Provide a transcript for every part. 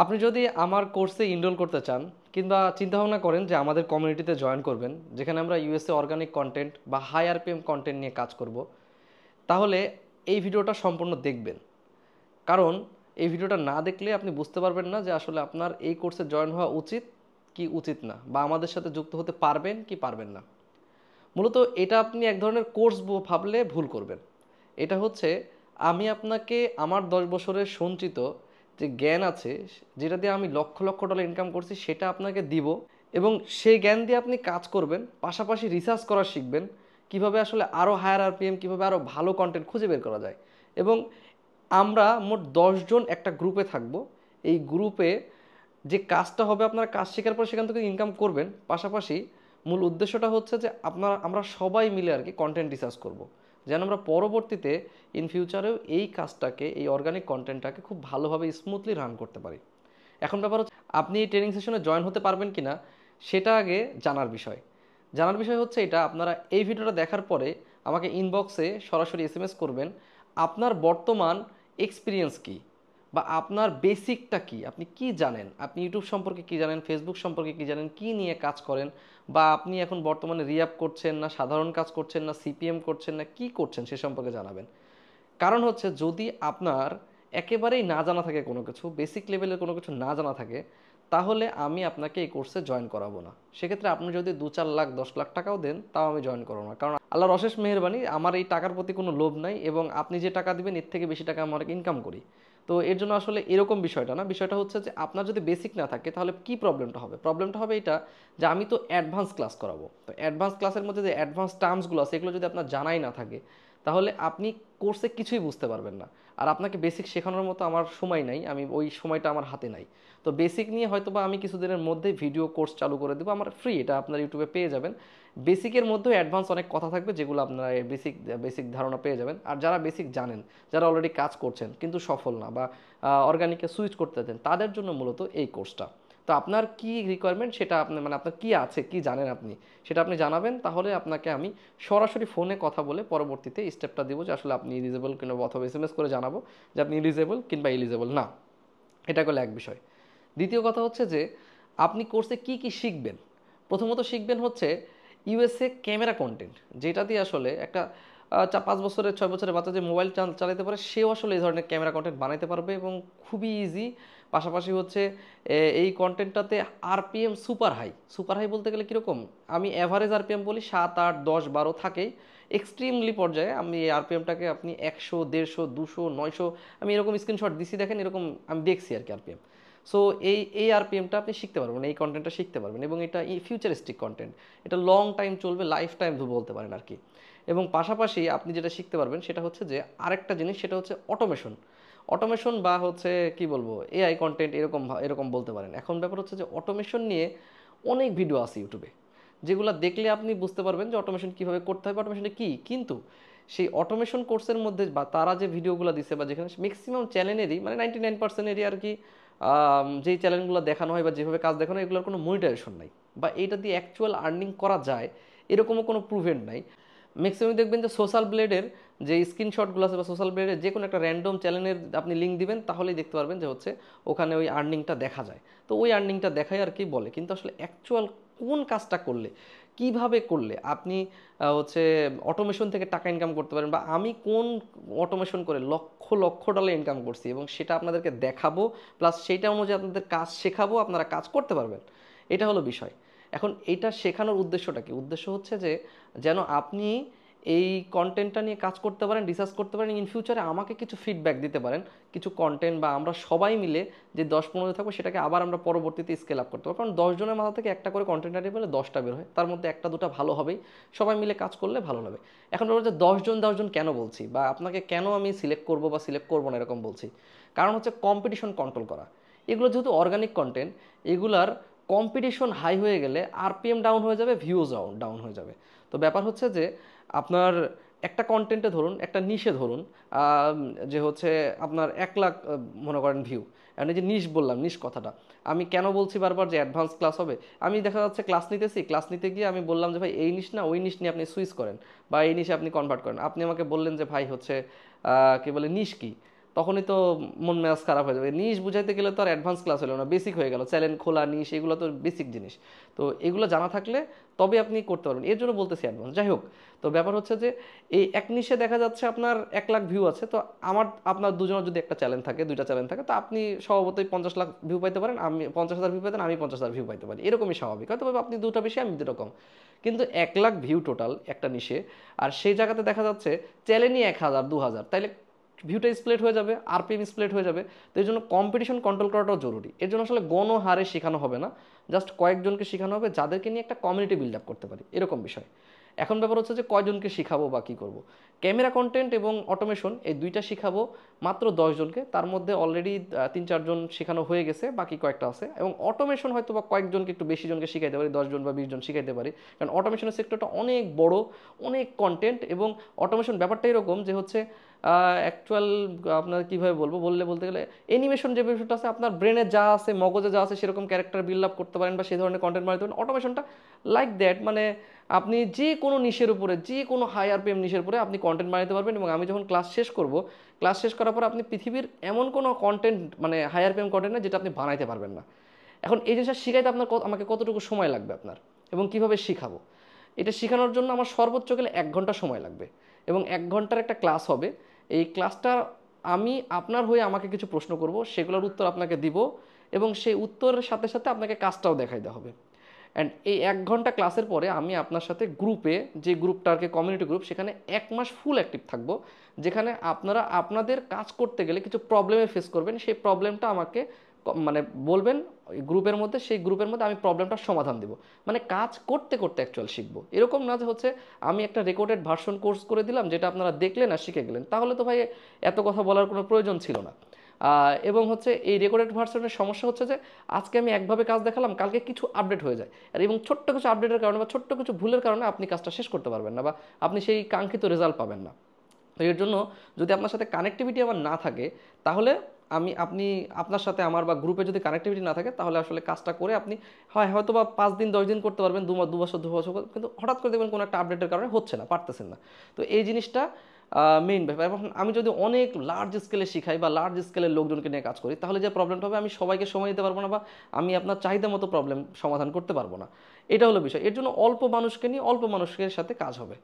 আপনি যদি আমার কোর্সে এনরোল করতে চান কিংবা চিন্তাভাবনা করেন যে আমাদের কমিউনিটিতে জয়েন করবেন, যেখানে আমরা ইউএসএ অর্গানিক কন্টেন্ট বা হাই আরপিএম কন্টেন্ট নিয়ে কাজ করব, তাহলে এই ভিডিওটা সম্পূর্ণ দেখবেন। কারণ এই ভিডিওটা না দেখলে আপনি বুঝতে পারবেন না যে আসলে আপনার এই কোর্সে জয়েন হওয়া উচিত কি উচিত না, বা আমাদের সাথে যুক্ত হতে পারবেন কি পারবেন না। মূলত এটা আপনি এক ধরনের কোর্স ভাবলে ভুল করবেন। এটা হচ্ছে আমি আপনাকে আমার 10 বছরের সঞ্চিত যে জ্ঞান আছে, যেটা দিয়ে আমি লক্ষ লক্ষ ডলার ইনকাম করছি, সেটা আপনাকে দিব। এবং সেই জ্ঞান দিয়ে আপনি কাজ করবেন, পাশাপাশি রিসার্চ করা শিখবেন কিভাবে আসলে আরও হায়ার আরপিএম, কীভাবে আরও ভালো কন্টেন্ট খুঁজে বের করা যায়। এবং আমরা মোট 10 জন একটা গ্রুপে থাকব। এই গ্রুপে যে কাজটা হবে, আপনারা কাজ শেখার পর সেখান থেকে ইনকাম করবেন, পাশাপাশি মূল উদ্দেশ্যটা হচ্ছে যে আমরা সবাই মিলে আর কি কন্টেন্ট রিসার্চ করব, যেন আমরা পরবর্তীতে ইন ফিউচারেও এই কাজটাকে, এই অর্গানিক কন্টেন্টটাকে খুব ভালোভাবে স্মুথলি রান করতে পারি। এখন ব্যাপার হচ্ছে আপনি এই ট্রেনিং সেশনে জয়েন হতে পারবেন কি না, সেটা আগে জানার বিষয় হচ্ছে এটা, আপনারা এই ভিডিওটা দেখার পরে আমাকে ইনবক্সে সরাসরি এসএমএস করবেন আপনার বর্তমান এক্সপিরিয়েন্স কী, বা আপনার বেসিকটা কি, আপনি কি জানেন, আপনি ইউটিউব সম্পর্কে কি জানেন, ফেসবুক সম্পর্কে কি জানেন, কি নিয়ে কাজ করেন, বা আপনি এখন বর্তমানে রিঅ্যাপ করছেন না সাধারণ কাজ করছেন না সিপিএম করছেন না কি করছেন সে সম্পর্কে জানাবেন। কারণ হচ্ছে যদি আপনার একেবারেই না জানা থাকে কোনো কিছু, বেসিক লেভেলের কোনো কিছু না জানা থাকে, তাহলে আমি আপনাকে এই কোর্সে জয়েন করাবো না। সেক্ষেত্রে আপনি যদি 2-4 লাখ 10 লাখ টাকাও দেন, তাও আমি জয়েন করবো না। কারণ আল্লাহর অশেষ মেহেরবানি, আমার এই টাকার প্রতি কোনো লোভ নাই, এবং আপনি যে টাকা দিবেন এর থেকে বেশি টাকা আমরা ইনকাম করি। তো এর জন্য আসলে এরকম বিষয়টা না, বিষয়টা হচ্ছে যে আপনার যদি বেসিক না থাকে তাহলে কি প্রবলেমটা হবে এটা, যে আমি তো অ্যাডভান্স ক্লাস করাবো। তো অ্যাডভান্স ক্লাসের মধ্যে যে অ্যাডভান্স টার্মসগুলো আছে, এগুলো যদি আপনার জানাই না থাকে, তাহলে আপনি কোর্সে কিছুই বুঝতে পারবেন না। আর আপনাকে বেসিক শেখানোর মতো আমার সময় নাই, আমি ওই সময়টা আমার হাতে নাই। তো বেসিক নিয়ে হয়তো বা আমি কিছুদিনের মধ্যে ভিডিও কোর্স চালু করে দেবো, আমার ফ্রি, এটা আপনার ইউটিউবে পেয়ে যাবেন। বেসিকের মধ্যেও অ্যাডভান্স অনেক কথা থাকবে, যেগুলো আপনারা বেসিক ধারণা পেয়ে যাবেন। আর যারা বেসিক জানেন, যারা অলরেডি কাজ করছেন কিন্তু সফল না, বা অর্গানিকে সুইচ করতে চান, তাদের জন্য মূলত এই কোর্সটা। তো আপনার কি রিকোয়ারমেন্ট, সেটা আপনি মানে আপনার কি আছে, কি জানেন আপনি, সেটা আপনি জানাবেন। তাহলে আপনাকে আমি সরাসরি ফোনে কথা বলে পরবর্তীতে স্টেপটা দিব, যে আসলে আপনি এলিজেবল কিনা, অথবা এসএমএস করে জানাবো যে আপনি এলিজেবল কিংবা এলিজেবল না। এটা করলে এক বিষয়। দ্বিতীয় কথা হচ্ছে যে আপনি কোর্সে কি কি শিখবেন। প্রথমত শিখবেন হচ্ছে ইউএসএ ক্যামেরা কন্টেন্ট, যেটা দিয়ে আসলে একটা 5 বছরের 6 বছরের বাচ্চা যে মোবাইল চালাতে পারে, সেও আসলে এই ধরনের ক্যামেরা কন্টেন্ট বানাইতে পারবে, এবং খুবই ইজি। পাশাপাশি হচ্ছে এই কন্টেন্টটাতে আরপিএম সুপার হাই বলতে গেলে কীরকম, আমি অ্যাভারেজ আরপিএম বলি 7, 8, 10, 12 থাকেই। এক্সট্রিমলি পর্যায়ে আমি এই আরপিএমটাকে আপনি 100, 150, 200, 900, আমি এরকম স্ক্রিনশট দিছি, দেখেন এরকম আমি দেখছি আর কি আরপিএম। সো এই আরপিএমটা আপনি শিখতে পারবেন, এই কন্টেন্টটা শিখতে পারবেন, এবং এটা ফিউচারিস্টিক কন্টেন্ট, এটা লং টাইম চলবে, লাইফ টাইম বলতে পারেন আর কি। এবং পাশাপাশি আপনি যেটা শিখতে পারবেন সেটা হচ্ছে যে আরেকটা জিনিস, সেটা হচ্ছে অটোমেশন বা হচ্ছে কি বলবো, এআই কন্টেন্ট, এরকম এরকম বলতে পারেন। এখন ব্যাপার হচ্ছে যে অটোমেশন নিয়ে অনেক ভিডিও আছে ইউটিউবে, যেগুলো দেখলে আপনি বুঝতে পারবেন যে অটোমেশন কীভাবে করতে হবে, অটোমেশনটা কী। কিন্তু সেই অটোমেশন কোর্সের মধ্যে বা তারা যে ভিডিওগুলো দিচ্ছে, বা যেখানে ম্যাক্সিমাম চ্যানেলেরই মানে 99%এরই আর কি, যেই চ্যানেলগুলো দেখানো হয় বা যেভাবে কাজ দেখানো হয়, এগুলোর কোনো মনিটাইজেশন নাই, বা এটা দিয়ে অ্যাকচুয়াল আর্নিং করা যায় এরকমও কোনো প্রুভেন্ট নাই। ম্যাক্সিমাম দেখবেন যে সোশ্যাল ব্লেডের যে স্ক্রিনশটগুলো আছে, বা সোশ্যাল ব্লেডের যে কোনো একটা র্যান্ডম চ্যানেলের আপনি লিঙ্ক দিবেন, তাহলেই দেখতে পারবেন যে হচ্ছে ওখানে ওই আর্নিংটা দেখা যায়। তো ওই আর্নিংটা দেখায় আর কি বলে, কিন্তু আসলে অ্যাকচুয়াল কোন কাজটা করলে, কিভাবে করলে আপনি হচ্ছে অটোমেশন থেকে টাকা ইনকাম করতে পারেন, বা আমি কোন অটোমেশন করে লক্ষ লক্ষ ডলার ইনকাম করছি, এবং সেটা আপনাদেরকে দেখাবো, প্লাস সেইটা অনুযায়ী আপনাদের কাজ শেখাবো, আপনারা কাজ করতে পারবেন, এটা হলো বিষয়। এখন এইটা শেখানোর উদ্দেশ্যটা কি? উদ্দেশ্য হচ্ছে যে যেন আপনি এই কন্টেন্টটা নিয়ে কাজ করতে পারেন, রিসার্চ করতে পারেন, ইন ফিউচারে আমাকে কিছু ফিডব্যাক দিতে পারেন, কিছু কন্টেন্ট, বা আমরা সবাই মিলে যে 10-15 থাকবো, সেটাকে আবার আমরা পরবর্তীতে স্কেল আপ করতে পারবো। কারণ 10 জনের মাথা থেকে একটা করে কন্টেন্ট আইডিয়া পেলে 10টা বের হয়, তার মধ্যে 1-2টা ভালো হবেই, সবাই মিলে কাজ করলে ভালো হবে। এখন বলবো যে 10 জন কেন বলছি, বা আপনাকে কেন আমি সিলেক্ট করবো বা সিলেক্ট করবো না এরকম বলছি, কারণ হচ্ছে কম্পিটিশন কন্ট্রোল করা। এগুলো যেহেতু অর্গানিক কন্টেন্ট, এগুলার কম্পিটিশন হাই হয়ে গেলে আরপিএম ডাউন হয়ে যাবে, ভিউজ ডাউন হয়ে যাবে। তো ব্যাপার হচ্ছে যে আপনার একটা কন্টেন্টে ধরুন, একটা নিশে ধরুন, যে হচ্ছে আপনার 1 লাখ মনে করেন ভিউ। আমি যে নিশ বললাম, নিশ কথাটা আমি কেন বলছি বারবার, যে অ্যাডভান্স ক্লাস হবে। আমি দেখা যাচ্ছে ক্লাস নিতে গিয়ে আমি বললাম যে ভাই এই নিশ না ওই নিশ নিয়ে আপনি সুইচ করেন, বা এই নিশে আপনি কনভার্ট করেন। আপনি আমাকে বললেন যে ভাই হচ্ছে কি বলে নিশ কি, তখনই তো মন মেজাজ খারাপ হয়ে যাবে। নিশ বুঝাইতে গেলে তো আর অ্যাডভান্স ক্লাস হলো না, বেসিক হয়ে গেল, চ্যানেল খোলা নিশ এগুলো তো বেসিক জিনিস। তো এগুলো জানা থাকলে তবে আপনি করতে পারবেন, এর জন্য বলতেছি অ্যাডভান্স। যাই হোক, তো ব্যাপার হচ্ছে যে এই এক নিশে দেখা যাচ্ছে আপনার 1 লাখ ভিউ আছে, তো আপনার দুজনের যদি একটা চ্যানেল থাকে, দুইটা চ্যানেল থাকে, তো আপনি স্বভাবতই 50 লাখ ভিউ পাইতে পারেন, আমি 50,000 ভিউ পাইতেন, আমি 50,000 ভিউ পাইতে পারি, এরকমই স্বাভাবিক। হয়তো আপনি দুটো বেশি, আমি দুরকম। কিন্তু 1 লাখ ভিউ টোটাল একটা নিশে, আর সেই জায়গাতে দেখা যাচ্ছে চ্যানেলই 1,000 2,000, তাইলে ভিউটা স্প্লিট হয়ে যাবে, আরপিএম স্প্লিট হয়ে যাবে। তো এই জন্য কম্পিটিশন কন্ট্রোল করাটাও জরুরি। এর জন্য আসলে গণহারে শেখানো হবে না, জাস্ট কয়েকজনকে শেখানো হবে যাদেরকে নিয়ে একটা কমিউনিটি বিল্ড আপ করতে পারি, এরকম বিষয়। এখন ব্যাপার হচ্ছে যে কয়জনকে শিখাবো বা কী করবো। ক্যামেরা কন্টেন্ট এবং অটোমেশন এই দুইটা শিখাবো মাত্র 10 জনকে, তার মধ্যে অলরেডি 3-4 জন শেখানো হয়ে গেছে, বাকি কয়েকটা আছে। এবং অটোমেশন হয়তো বা কয়েকজনকে একটু বেশি জনকে শিখাইতে পারি, 10 জন বা 20 জন শিখাইতে পারি, কারণ অটোমেশনের সেক্টরটা অনেক বড়, অনেক কন্টেন্ট। এবং অটোমেশন ব্যাপারটা এরকম যে হচ্ছে অ্যাকচুয়াল আপনার কীভাবে বলবো, বলতে গেলে অ্যানিমেশন যে বিষয়টা আছে, আপনার ব্রেনে যা আছে, মগজে যা আছে, সেরকম ক্যারেক্টার বিল্ড আপ করতে পারেন বা সেই ধরনের কন্টেন্ট বানাতে পারেন। অটোমেশনটা লাইক দ্যাট, মানে আপনি যে কোনো নিশের উপরে, যে কোনো হাই আরপিএম নিশের উপরে আপনি কন্টেন্ট বানাতে পারবেন। এবং আমি যখন ক্লাস শেষ করব, ক্লাস শেষ করার পর আপনি পৃথিবীর এমন কোনো কন্টেন্ট, মানে হাই আরপিএম কন্টেন্ট না যেটা আপনি বানাইতে পারবেন না। এখন এই জিনিসটা শিখাইতে আমাকে কতটুকু সময় লাগবে আপনার, এবং কিভাবে শিখাবো, এটা শেখানোর জন্য আমার সর্বোচ্চ গেলে 1 ঘন্টা সময় লাগবে। এবং 1 ঘন্টার একটা ক্লাস হবে। এই ক্লাসটা আমি আপনার হয়ে আমাকে কিছু প্রশ্ন করব, সেগুলোর উত্তর আপনাকে দিব, এবং সেই উত্তরের সাথে সাথে আপনাকে কাজটাও দেখাইতে হবে। অ্যান্ড এই 1 ঘন্টা ক্লাসের পরে আমি আপনার সাথে গ্রুপে, যে গ্রুপটাকে কমিউনিটি গ্রুপ, সেখানে 1 মাস ফুল অ্যাক্টিভ থাকবো, যেখানে আপনারা আপনাদের কাজ করতে গেলে কিছু প্রবলেমে ফেস করবেন, সেই প্রবলেমটা আমাকে মানে বলবেন ওই গ্রুপের মধ্যে, সেই গ্রুপের মধ্যে আমি প্রবলেমটার সমাধান দেবো। মানে কাজ করতে করতে অ্যাকচুয়াল শিখবো, এরকম না যে হচ্ছে আমি একটা রেকর্ডেড ভার্সন কোর্স করে দিলাম যেটা আপনারা দেখলেন আর শিখে গেলেন, তাহলে তো ভাই এত কথা বলার কোনো প্রয়োজন ছিল না। এবং হচ্ছে এই রেকর্ডেড ভার্সনের সমস্যা হচ্ছে যে আজকে আমি একভাবে কাজ দেখালাম, কালকে কিছু আপডেট হয়ে যায়, আর এবং ছোট্ট কিছু আপডেটের কারণে বা ছোট্ট কিছু ভুলের কারণে আপনি কাজটা শেষ করতে পারবেন না, বা আপনি সেই কাঙ্ক্ষিত রেজাল্ট পাবেন না। তো এর জন্য যদি আপনার সাথে কানেক্টিভিটি আমার না থাকে, তাহলে আপনি আপনার সাথে আমার বা গ্রুপে যদি কানেক্টিভিটি না থাকে, তাহলে আসলে কাজটা করে আপনি হয়তো বা 5 দিন 10 দিন করতে পারবেন, 2 বছর 2 বছর, কিন্তু হঠাৎ করে দেখবেন কোনো একটা আপডেটের কারণে হচ্ছে না, পারতেছেন না। তো এই জিনিসটা মেইন ব্যাপার। এবং আমি যদি অনেক লার্জ স্কেলে শিখাই বা লার্জ স্কেলের লোকজনকে নিয়ে কাজ করি, তাহলে যে প্রবলেমটা হবে, আমি সবাইকে সময় দিতে পারবো না, বা আমি আপনার চাহিদা মতো প্রবলেম সমাধান করতে পারবো না। এটা হলো বিষয়। এর জন্য অল্প মানুষকে নিয়ে অল্প মানুষের সাথে কাজ হবে।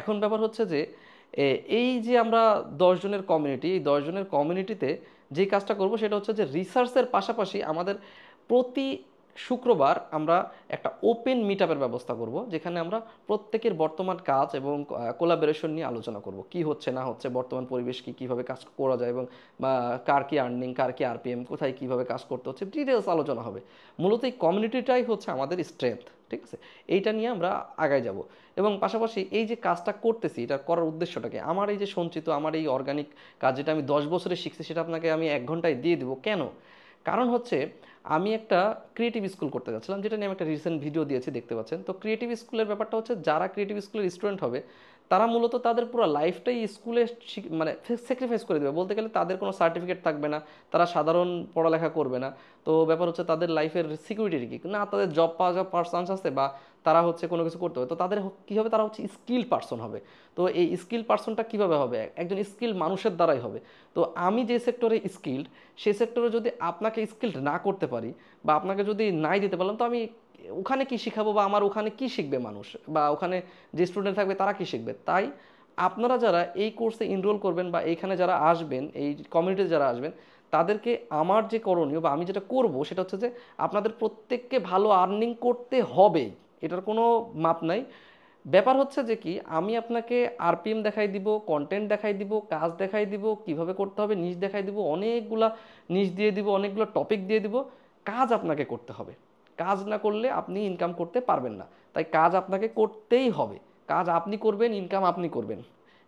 এখন ব্যাপার হচ্ছে যে এই যে আমরা 10 জনের কমিউনিটি, এই 10 জনের কমিউনিটিতে যে কাজটা করব সেটা হচ্ছে যে রিসার্চের পাশাপাশি আমাদের প্রতি শুক্রবার আমরা একটা ওপেন মিট আপের ব্যবস্থা করব, যেখানে আমরা প্রত্যেকের বর্তমান কাজ এবং কোলাবোরেশন নিয়ে আলোচনা করব, কি হচ্ছে না হচ্ছে, বর্তমান পরিবেশ কি, কীভাবে কাজ করা যায়, এবং কার কি আর্নিং, কার কি আরপিএম, কোথায় কীভাবে কাজ করতে হচ্ছে, ডিটেলস আলোচনা হবে। মূলত এই কমিউনিটিটাই হচ্ছে আমাদের স্ট্রেংথ, ঠিক আছে? এইটা নিয়ে আমরা আগায় যাব। এবং পাশাপাশি এই যে কাজটা করতেছি, এটা করার উদ্দেশ্যটাকে, আমার এই যে সঞ্চিত, আমার এই অর্গানিক কাজ যেটা আমি 10 বছরে শিখছি, সেটা আপনাকে আমি 1 ঘন্টায় দিয়ে দেবো কেন? কারণ হচ্ছে আমি একটা ক্রিয়েটিভ স্কুল করতে যাচ্ছিলাম, যেটা নিয়ে আমি একটা রিসেন্ট ভিডিও দিয়েছি, দেখতে পাচ্ছেন। তো ক্রিয়েটিভ স্কুলের ব্যাপারটা হচ্ছে, যারা ক্রিয়েটিভ স্কুলের স্টুডেন্ট হবে, তারা মূলত তাদের পুরো লাইফটাই স্কুলে মানে স্যাক্রিফাইস করে দেবে বলতে গেলে। তাদের কোনো সার্টিফিকেট থাকবে না, তারা সাধারণ পড়ালেখা করবে না। তো ব্যাপার হচ্ছে তাদের লাইফের সিকিউরিটি কি না, তাদের জব পাওয়ার চান্স আছে, বা তারা হচ্ছে কোনো কিছু করতে হবে। তো তাদের কী হবে, তারা হচ্ছে স্কিল পার্সন হবে। তো এই স্কিল পার্সনটা কীভাবে হবে, একজন স্কিল মানুষের দ্বারাই হবে। তো আমি যে সেক্টরে স্কিল্ড, সেই সেক্টরে যদি আপনাকে স্কিল্ড না করতে পারি, বা আপনাকে যদি নাই দিতে পারলাম, তো আমি ওখানে কি শিখাবো, বা আমার ওখানে কি শিখবে মানুষ, বা ওখানে যে স্টুডেন্ট থাকবে তারা কি শিখবে? তাই আপনারা যারা এই কোর্সে এনরোল করবেন, বা এইখানে যারা আসবেন, এই কমিউনিটিতে যারা আসবেন, তাদেরকে আমার যে করণীয় বা আমি যেটা করব সেটা হচ্ছে যে আপনাদের প্রত্যেককে ভালো আর্নিং করতে হবে, এটার কোনো মাপ নাই। ব্যাপার হচ্ছে যে কি, আমি আপনাকে আরপিএম দেখাই দিব, কন্টেন্ট দেখাই দিব, কাজ দেখাই দিব, কিভাবে করতে হবে নিচ দেখাই দিব, অনেকগুলা নিচ দিয়ে দিব, অনেকগুলো টপিক দিয়ে দিব। কাজ আপনাকে করতে হবে। কাজ না করলে আপনি ইনকাম করতে পারবেন না। তাই কাজ আপনাকে করতেই হবে। কাজ আপনি করবেন, ইনকাম আপনি করবেন।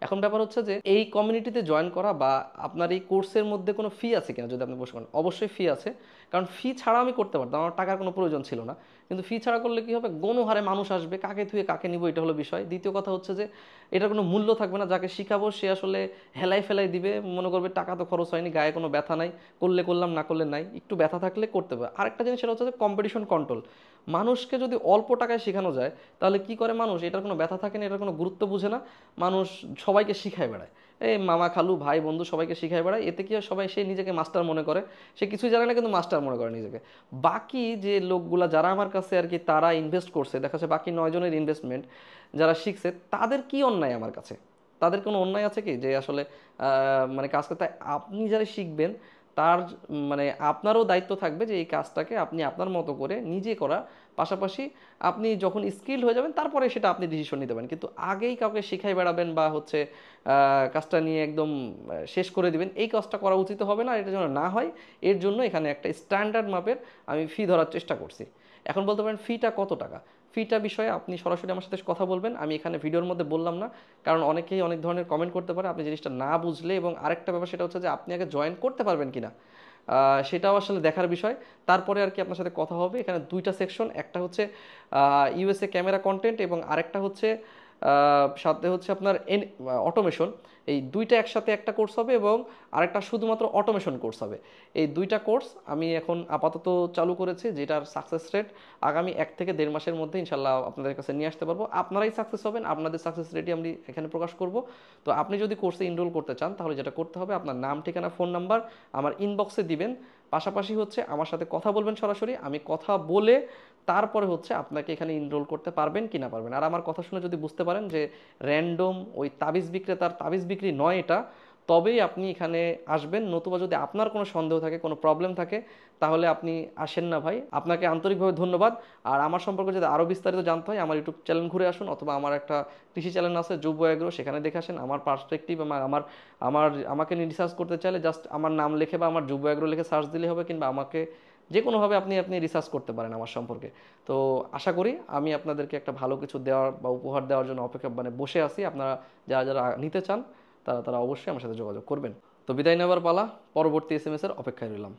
এখন ব্যাপার হচ্ছে যে এই কমিউনিটিতে জয়েন করা বা আপনার এই কোর্সের মধ্যে কোনো ফি আছে কিনা, যদি আপনি প্রশ্ন করেন, অবশ্যই ফি আছে। কারণ ফি ছাড়া আমি করতে পারতাম, আমার টাকার কোনো প্রয়োজন ছিল না। কিন্তু ফি ছাড়া করলে কী হবে, গণহারে মানুষ আসবে, কাকে থুয়ে কাকে নিব, এটা হলো বিষয়। দ্বিতীয় কথা হচ্ছে যে এটার কোনো মূল্য থাকবে না। যাকে শিখাবো সে আসলে হেলাই ফেলাই দিবে, মনে করবে টাকা তো খরচ হয়নি, গায়ে কোনো ব্যথা নাই, করলে করলাম, না করলে নাই। একটু ব্যথা থাকলে করতে হবে। আরেকটা জিনিস সেটা হচ্ছে যে কম্পিটিশন কন্ট্রোল। মানুষকে যদি অল্প টাকায় শেখানো যায়, তাহলে কি করে মানুষ, এটার কোনো ব্যথা থাকে না, এটার কোনো গুরুত্ব বুঝে না, মানুষ সবাইকে শিখায় বেড়ায়। এই মামা খালু ভাই বন্ধু সবাইকে শিখাই বেড়ায়, এতে কি হয় সবাই সে নিজেকে মাস্টার মনে করে, সে কিছুই জানে না কিন্তু মাস্টার মনে করে নিজেকে। বাকি যে লোকগুলা যারা আমার কাছে আর কি তারা ইনভেস্ট করছে, দেখা যাচ্ছে বাকি 9 জনের ইনভেস্টমেন্ট যারা শিখছে, তাদের কি অন্যায় আমার কাছে? তাদের কোনো অন্যায় আছে কি যে আসলে মানে কাজ করতে? আপনি যারা শিখবেন তার মানে আপনারও দায়িত্ব থাকবে যে এই কাজটাকে আপনি আপনার মতো করে নিজে করা, পাশাপাশি আপনি যখন স্কিল হয়ে যাবেন তারপরে সেটা আপনি ডিসিশন নিতে পারেন। কিন্তু আগেই কাউকে শিখাই বেড়াবেন বা হচ্ছে কাজটা নিয়ে একদম শেষ করে দিবেন, এই কাজটা করা উচিত হবে না। এটা যেন না হয় এর জন্য এখানে একটা স্ট্যান্ডার্ড মাপের আমি ফি ধরার চেষ্টা করছি। এখন বলতে পারেন ফিটা কত টাকা? ফিটা বিষয়ে আপনি সরাসরি আমার সাথে কথা বলবেন, আমি এখানে ভিডিওর মধ্যে বললাম না, কারণ অনেকেই অনেক ধরনের কমেন্ট করতে পারে আপনি জিনিসটা না বুঝলে। এবং আরেকটা ব্যাপার সেটা হচ্ছে যে আপনি আগে জয়েন করতে পারবেন কিনা সেটাও আসলে দেখার বিষয়। তারপরে আর কি আপনার সাথে কথা হবে। এখানে দুইটা সেকশন, একটা হচ্ছে ইউএসএ ক্যামেরা কন্টেন্ট এবং আরেকটা হচ্ছে সাথে হচ্ছে আপনার অটোমেশন। এই দুইটা একসাথে একটা কোর্স হবে এবং আরেকটা শুধুমাত্র অটোমেশন কোর্স হবে। এই দুইটা কোর্স আমি এখন আপাতত চালু করেছি, যেটার সাকসেস রেট আগামী 1 থেকে 1.5 মাসের মধ্যে ইনশাল্লাহ আপনাদের কাছে নিয়ে আসতে পারবো। আপনারাই সাকসেস হবেন, আপনাদের সাকসেস রেটই আমি এখানে প্রকাশ করব। তো আপনি যদি কোর্সে এনরোল করতে চান তাহলে যেটা করতে হবে, আপনার নাম ঠিকানা ফোন নাম্বার আমার ইনবক্সে দিবেন, পাশাপাশি হচ্ছে আমার সাথে কথা বলবেন সরাসরি। আমি কথা বলে তারপরে হচ্ছে আপনাকে এখানে এনরোল করতে পারবেন কি না পারবেন। আর আমার কথা শুনে যদি বুঝতে পারেন যে র্যান্ডম ওই তাবিজ বিক্রেতার তাবিজ বিক্রি নয় এটা, তবেই আপনি এখানে আসবেন। নতুবা যদি আপনার কোনো সন্দেহ থাকে, কোনো প্রবলেম থাকে, তাহলে আপনি আসেন না ভাই। আপনাকে আন্তরিকভাবে ধন্যবাদ। আর আমার সম্পর্কে যদি আরও বিস্তারিত জানতে হয় আমার ইউটিউব চ্যানেল ঘুরে আসুন, অথবা আমার একটা কৃষি চ্যানেল আছে যুব এগ্রো, সেখানে দেখে আসেন। আমার পার্সপেক্টিভ আমার আমার আমাকে নিয়ে রিসার্চ করতে চাইলে জাস্ট আমার নাম লিখে বা আমার যুব এগ্রো লিখে সার্চ দিলে হবে, কিংবা আমাকে যে কোনোভাবে আপনি আপনি রিসার্চ করতে পারেন আমার সম্পর্কে। তো আশা করি আমি আপনাদেরকে একটা ভালো কিছু দেওয়ার বা উপহার দেওয়ার জন্য অপেক্ষা মানে বসে আছি। আপনারা যারা যারা নিতে চান তারা তারা অবশ্যই আমার সাথে যোগাযোগ করবেন। তো বিদায় নেওয়ার পালা, পরবর্তী এসএমএস এর অপেক্ষায় রইলাম।